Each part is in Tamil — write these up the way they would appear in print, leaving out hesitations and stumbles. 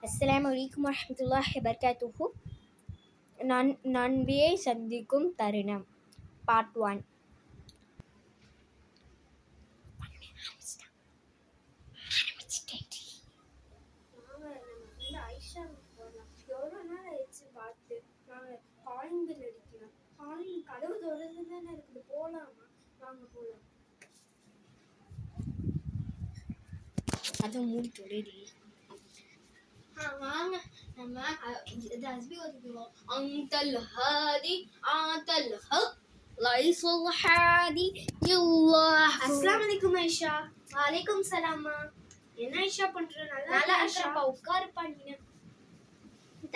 அஸ்ஸலாமு அலைக்கும் வரஹ்மத்துல்லாஹி வபரகாத்துஹு. நன்மையை சந்திக்கும் தருணம் பார்ட் 1. ஐஷா போகலாம். எவ்வளோ நாள் ஆயிடுச்சு பார்த்து. நாங்கள் காலிங் பில் அடிக்கலாம். காலிங் கதவு தொடர்ந்து தானே இருக்குது. போகலாமா? வாங்க போகலாம். அதை மூடி தொலைடி. வாங்க நம்ம ஹஸ்பி ஒதுக்குவோம். அந்தல் ஹாதி ஆந்தல் ஹக் லைஸுல் ஹாதி யல்லாஹ். அஸ்ஸலாமு அலைக்கும் ஐஷா. வலைக்கும் சலாமா. என்ன ஐஷா பண்ற? நல்லா ஐஷாப்பா. உட்காருப்பா. நீ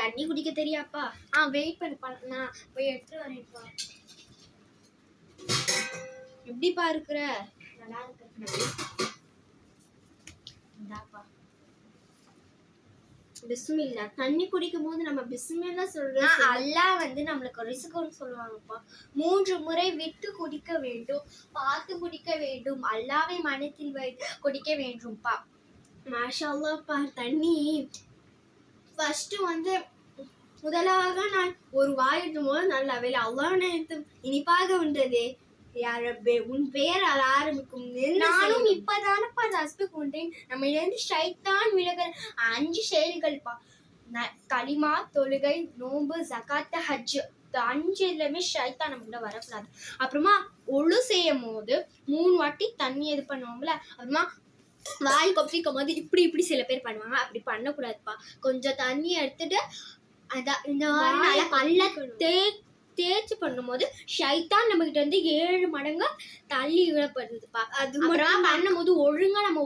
தண்ணி குடிக்க தெரியாப்பா? வெயிட் பண்ணுப்பா, நான் போய் எடுத்துட்டு வரேன்ப்பா. எப்படிப்பா இருக்கிற? நல்லா இருக்கிறேன். இந்தாப்பா. பிஸ்மில்லா. தண்ணி குடிக்கும் போது நம்ம பிஸ்மில்லா சொல்றோம். அல்லாஹ் நம்மளுக்கு ரிஸ்க்குன்னு சொல்லுவாங்கப்பா. 3 முறை விட்டு குடிக்க வேண்டும், பார்த்து குடிக்க வேண்டும், அல்லாஹ்வை மனத்தில் வைத்து குடிக்க வேண்டும்பா. மாஷா அல்லாஹ்ப்பா. தண்ணி ஃபர்ஸ்ட் முதலாக நான் ஒரு வாயிடும் போது நல்லாவே அல்லாஹ்னு இனிப்பாக உண்டதே. யாரப்பே உன் பெயர் ஆரம்பிக்கும். நானும் இப்பதானப்பா ஹஸ்பி கொண்டேன். நம்ம இருந்து ஷைத்தான் விலகல் 5 செயல்கள்ப்பா. கலிமா, தொழுகை, நோன்பு, ஜகாத், ஹஜ். 5 எல்லாமே ஷைத்தான் நம்மகிட்ட வரக்கூடாது. அப்புறமா ஒழு செய்யும் போது 3 வாட்டி தண்ணி இது பண்ணுவோம்ல, அப்புறமா வாய் கொப்பிக்கும் போது இப்படி சில பேர் பண்ணுவாங்க. அப்படி பண்ணக்கூடாதுப்பா. கொஞ்சம் தண்ணி எடுத்துட்டு அதான் இந்த மாதிரி நல்லா பல்ல தேய்ச்சி பண்ணும்போது ஷைத்தான் நம்ம கிட்ட 7 மடங்கு தள்ளி விடப்படுதுப்பா. அது மட்டும் பண்ணும்போது ஒழுங்கா நம்ம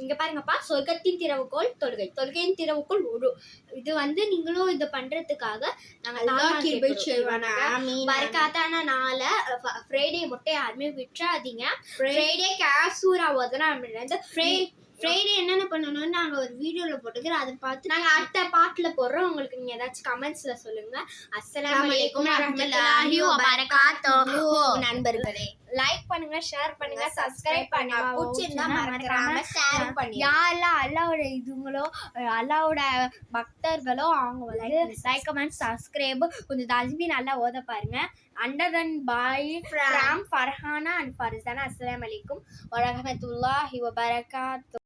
இங்க பாருங்கப்பா, சொர்க்கத்தின் திறவுகோல் தொழுகை, தொழுகையின் திறவுகோல் ஒழு. இது நீங்களும் இதை பண்றதுக்காக பரக்காத்தான நாள ஃப்ரைடே மட்டும் யாருமே விட்டுறாதீங்க. ஃப்ரைடே கேசூரா ஃப்ரைடே என்னென்ன பண்ணணும்னு நாங்கள் ஒரு வீடியோவில் போட்டுக்கிறோம். அதை பார்த்து நாங்கள் அடுத்த பாட்டில் போடுறோம். உங்களுக்கு நீங்கள் ஏதாச்சும் கமெண்ட்ஸில் சொல்லுங்கள். அஸ்ஸலாமு அலைக்கும் வரஹ்மத்துல்லாஹி வபரகாத்துஹு. நண்பர்களே, லைக் பண்ணுங்க, ஷேர் பண்ணுங்க, சப்ஸ்கிரைப் பண்ணுங்க. பிடிச்சிருந்தா மறக்காம ஷேர் பண்ணுங்க. யாரெல்லாம் அல்லாவோட அல்லாவோட பக்தர்களோ அவங்க லைக் கமெண்ட் சப்ஸ்கிரைப் கொஞ்சம் தஸ்பி நல்லா ஓத பாருங்க. அண்டர்டன் bye from Farhana and Farzana. அஸ்ஸலாமு அலைக்கும் வரஹ்மத்துல்லாஹி வபரகாத்துஹு.